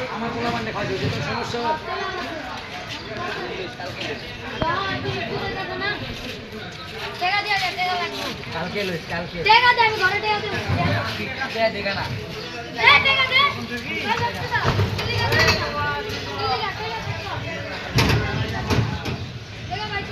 আমার কোনো মানে খাওয়া যদি সমস্যা কালকে লইস কালকে টাকা দে আমি ঘরে টাকা দেব দে দেখা না টাকা দে টাকা ভাই